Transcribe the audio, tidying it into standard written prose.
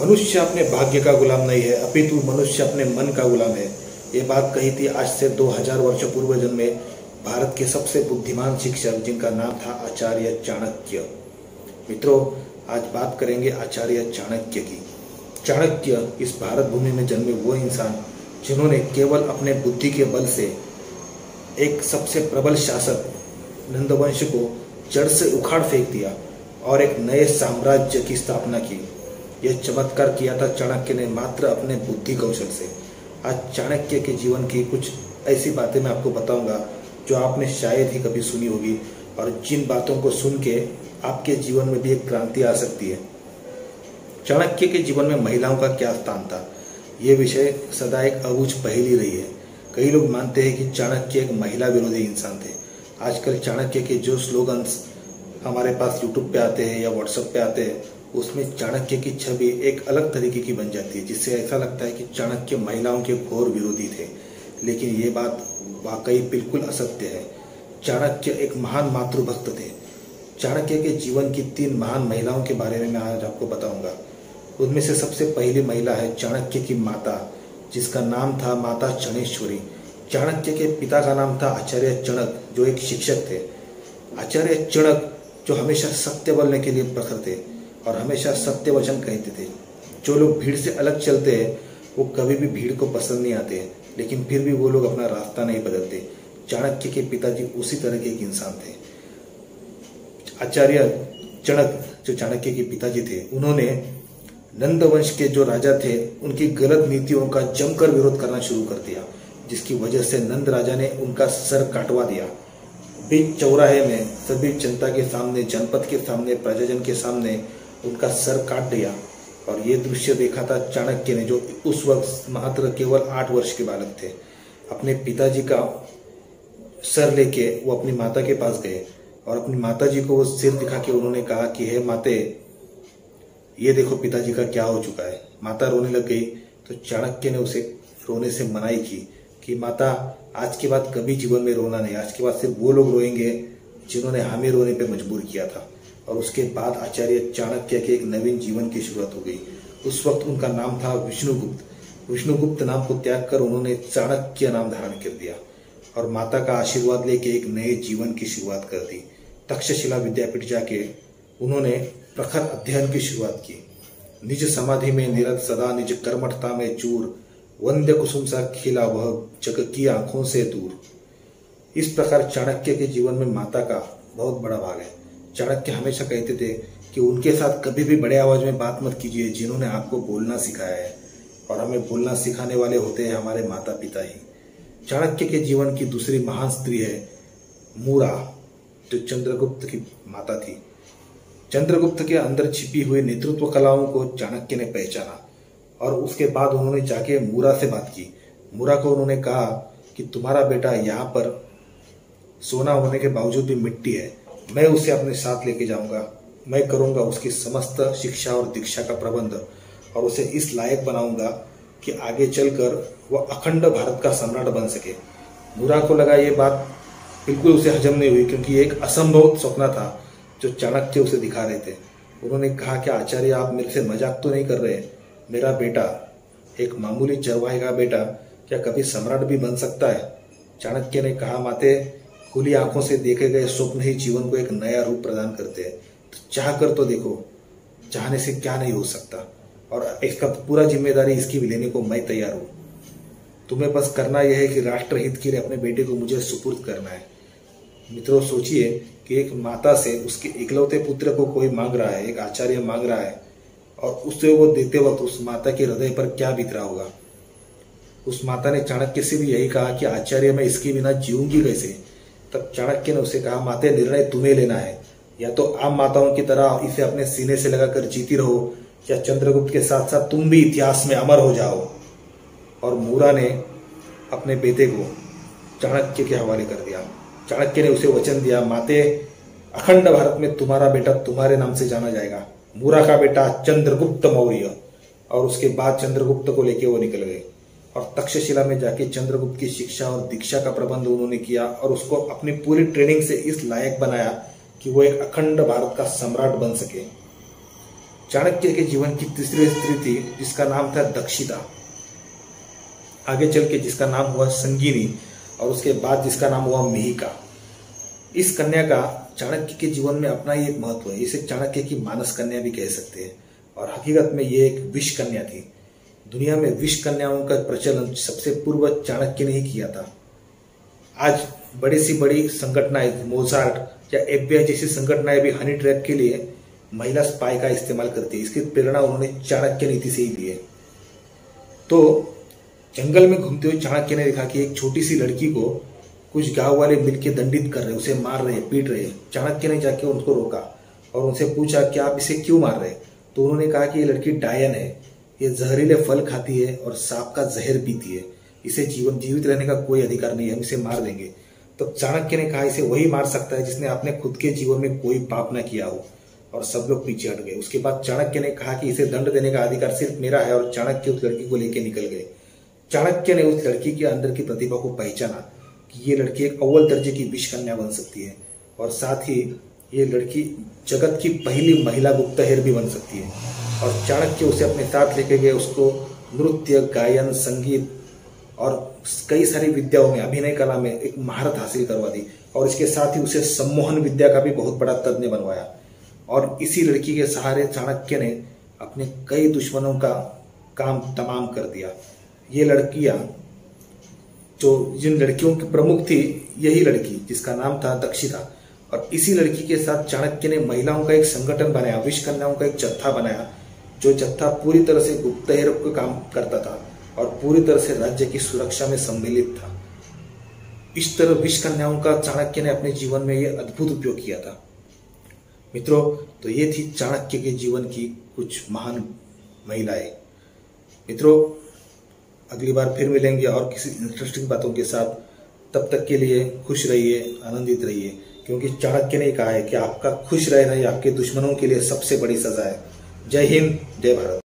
मनुष्य अपने भाग्य का गुलाम नहीं है, अपितु मनुष्य अपने मन का गुलाम है। ये बात कही थी आज से 2000 वर्ष पूर्व जन्मे भारत के सबसे बुद्धिमान शिक्षक, जिनका नाम था आचार्य चाणक्य। मित्रों, आज बात करेंगे आचार्य चाणक्य की। चाणक्य इस भारत भूमि में जन्मे वो इंसान जिन्होंने केवल अपने बुद्धि के बल से एक सबसे प्रबल शासक नंदवंश को जड़ से उखाड़ फेंक दिया और एक नए साम्राज्य की स्थापना की। यह चमत्कार किया था चाणक्य ने मात्र अपने बुद्धि कौशल से। आज चाणक्य के जीवन की कुछ ऐसी बातें मैं आपको बताऊंगा जो आपने शायद ही कभी सुनी होगी, और जिन बातों को सुन के आपके जीवन में भी एक क्रांति आ सकती है। चाणक्य के जीवन में महिलाओं का क्या स्थान था, ये विषय सदा एक अबूझ पहेली रही है। कई लोग मानते हैं कि चाणक्य एक महिला विरोधी इंसान थे। आजकल चाणक्य के जो स्लोगन्स हमारे पास यूट्यूब पे आते हैं या व्हाट्सएप पे आते हैं, उसमें चाणक्य की छवि एक अलग तरीके की बन जाती है, जिससे ऐसा लगता है कि चाणक्य महिलाओं के घोर विरोधी थे। लेकिन ये बात वाकई बिल्कुल असत्य है। चाणक्य एक महान मातृभक्त थे। चाणक्य के जीवन की 3 महान महिलाओं के बारे में मैं आज आपको बताऊंगा। उनमें से सबसे पहली महिला है चाणक्य की माता, जिसका नाम था माता चणेश्वरी। चाणक्य के पिता का नाम था आचार्य चणक, जो एक शिक्षक थे। आचार्य चणक जो हमेशा सत्य बोलने के लिए प्रखर थे और हमेशा सत्य वचन कहते थे। जो लोग भीड़ से अलग चलते हैं वो कभी भी भीड़ को पसंद नहीं आते, लेकिन फिर भी वो लोग अपना रास्ता नहीं बदलते। चाणक्य के पिताजी उसी तरह के एक इंसान थे। आचार्य चणक जो चाणक्य के पिताजी थे, उन्होंने नंदवंश के जो राजा थे उनकी गलत नीतियों का जमकर विरोध करना शुरू कर दिया, जिसकी वजह से नंद राजा ने उनका सर काटवा दिया। बीच चौराहे में सभी जनता के सामने, जनपद के सामने, प्रजाजन के सामने उनका सर काट दिया। और ये दृश्य देखा था चाणक्य ने, जो उस वक्त मात्र केवल 8 वर्ष के बालक थे। अपने पिताजी का सर लेके वो अपनी माता के पास गए और अपनी माताजी को वो सिर दिखा के उन्होंने कहा कि हे माते, ये देखो पिताजी का क्या हो चुका है। माता रोने लग गई तो चाणक्य ने उसे रोने से मनाही की कि माता, आज के बाद कभी जीवन में रोना नहीं। आज के बाद सिर्फ वो लोग रोएंगे जिन्होंने हमें रोने पे मजबूर किया था। और उसके बाद आचार्य चाणक्य के एक नवीन जीवन की शुरुआत हो गई। उस वक्त उनका नाम था विष्णुगुप्त। विष्णुगुप्त नाम को त्याग कर उन्होंने चाणक्य नाम धारण कर दिया और माता का आशीर्वाद लेके एक नए जीवन की शुरुआत कर दी। तक्षशिला विद्यापीठ जाके उन्होंने प्रखर अध्ययन की शुरुआत की। निज समाधि में निरत सदा निज कर्मठता में चूर, वंद्य कुसुम सा खिला वह जग की आंखों से दूर। इस प्रकार चाणक्य के जीवन में माता का बहुत बड़ा भाग है। चाणक्य हमेशा कहते थे कि उनके साथ कभी भी बड़े आवाज में बात मत कीजिए, जिन्होंने आपको बोलना सिखाया है। और हमें बोलना सिखाने वाले होते हैं हमारे माता पिता ही। चाणक्य के जीवन की दूसरी महान स्त्री है मूरा, जो चंद्रगुप्त की माता थी। चंद्रगुप्त के अंदर छिपी हुई नेतृत्व कलाओं को चाणक्य ने पहचाना और उसके बाद उन्होंने जाके मूरा से बात की। मूरा को उन्होंने कहा कि तुम्हारा बेटा यहाँ पर सोना होने के बावजूद भी मिट्टी है, मैं उसे अपने साथ लेके जाऊंगा। मैं करूंगा उसकी समस्त शिक्षा और दीक्षा का प्रबंध और उसे इस लायक बनाऊंगा कि आगे चलकर वह अखंड भारत का सम्राट बन सके। मूरा को लगा ये बात बिल्कुल उसे हजम नहीं हुई, क्योंकि एक असंभव सपना था जो चाणक्य उसे दिखा रहे थे। उन्होंने कहा कि आचार्य, आप मेरे से मजाक तो नहीं कर रहे? मेरा बेटा, एक मामूली चरवाहे का बेटा, क्या कभी सम्राट भी बन सकता है? चाणक्य ने कहा, माते, खुली आंखों से देखे गए स्वप्न ही जीवन को एक नया रूप प्रदान करते हैं। तो चाह कर तो देखो, चाहने से क्या नहीं हो सकता, और इसका पूरा जिम्मेदारी इसकी भी लेने को मैं तैयार हूं। तुम्हें बस करना यह है कि राष्ट्र हित के लिए अपने बेटे को मुझे सुपुर्द करना है। मित्रों, सोचिए कि एक माता से उसके इकलौते पुत्र को कोई मांग रहा है, एक आचार्य मांग रहा है, और उसे वो देते वक्त उस माता के हृदय पर क्या बीत रहा होगा। उस माता ने चाणक्य से भी यही कहा कि आचार्य, मैं इसके बिना जीऊंगी कैसे? तब चाणक्य ने उसे कहा, माते, निर्णय तुम्हें लेना है। या तो आम माताओं की तरह इसे अपने सीने से लगाकर जीती रहो, या चंद्रगुप्त के साथ साथ तुम भी इतिहास में अमर हो जाओ। और मूरा ने अपने बेटे को चाणक्य के हवाले कर दिया। चाणक्य ने उसे वचन दिया, माते, अखंड भारत में तुम्हारा बेटा तुम्हारे नाम से जाना जाएगा, मूरा का बेटा चंद्रगुप्त मौर्य। और उसके बाद चंद्रगुप्त को लेके वो निकल गए और तक्षशिला में जाके चंद्रगुप्त की शिक्षा और दीक्षा का प्रबंध उन्होंने किया और उसको अपनी पूरी ट्रेनिंग से इस लायक बनाया कि वो एक अखंड भारत का सम्राट बन सके। चाणक्य के जीवन की तीसरी स्त्री थी जिसका नाम था दक्षिता, आगे चल के जिसका नाम हुआ संगीनी, और उसके बाद जिसका नाम हुआ मिहिका। इस कन्या का चाणक्य के जीवन में अपना ही एक महत्व है, इसे चाणक्य की मानस कन्या भी कह सकते हैं। और हकीकत में ये एक विष कन्या थी। दुनिया में विष कन्याओं का प्रचलन सबसे पूर्व चाणक्य ने ही किया था। आज बड़ी सी बड़ी संगठनाएं, मोजार्ट या FBI जैसी संगठनाएं भी हनी ट्रैप के लिए महिला स्पाई का इस्तेमाल करती है। इसकी प्रेरणा उन्होंने चाणक्य नीति से ही ली है। तो जंगल में घूमते हुए चाणक्य ने देखा कि एक छोटी सी लड़की को कुछ गांव वाले मिलकर दंडित कर रहे, उसे मार रहे, पीट रहे। चाणक्य ने जाके उनको रोका और उनसे पूछा कि आप इसे क्यों मार रहे? तो उन्होंने कहा कि ये लड़की डायन है, ये जहरीले फल खाती है और सांप का जहर पीती है, इसे जीवित रहने का कोई अधिकार नहीं है, हम इसे मार देंगे। तो चाणक्य ने कहा इसे वही मार सकता है जिसने अपने खुद के जीवन में कोई पाप न किया हो, और सब लोग पीछे हट गए। उसके बाद चाणक्य ने कहा कि इसे दंड देने का अधिकार सिर्फ मेरा है, और चाणक्य उस लड़की को लेकर निकल गए। चाणक्य ने उस लड़की के अंदर की प्रतिभा को पहचाना कि ये लड़की एक अव्वल दर्जे की विष कन्या बन सकती है, और साथ ही ये लड़की जगत की पहली महिला गुप्तहेर भी बन सकती है। और चाणक्य उसे अपने साथ लेके गए, उसको नृत्य, गायन, संगीत और कई सारी विद्याओं में, अभिनय कला में एक महारत हासिल करवा दी, और इसके साथ ही उसे सम्मोहन विद्या का भी बहुत बड़ा तज्ञ बनवाया। और इसी लड़की के सहारे चाणक्य ने अपने कई दुश्मनों का काम तमाम कर दिया। ये लड़कियां, जो जिन लड़कियों की प्रमुख थी, यही लड़की जिसका नाम था दक्षिता। और इसी लड़की के साथ चाणक्य ने महिलाओं का एक संगठन बनाया, विष कन्याओं का एक जत्था बनाया, जो जत्था पूरी तरह से गुप्तहेर का काम करता था और पूरी तरह से राज्य की सुरक्षा में सम्मिलित था। इस तरह विष कन्याओं का चाणक्य ने अपने जीवन में ये अद्भुत उपयोग किया था। मित्रों, तो ये थी चाणक्य के जीवन की कुछ महान महिलाएं। मित्रों, अगली बार फिर मिलेंगे और किसी इंटरेस्टिंग बातों के साथ। तब तक के लिए खुश रहिए, आनंदित रहिए, क्योंकि चाणक्य ने कहा है कि आपका खुश रहना ही आपके दुश्मनों के लिए सबसे बड़ी सजा है। जय हिंद, जय भारत।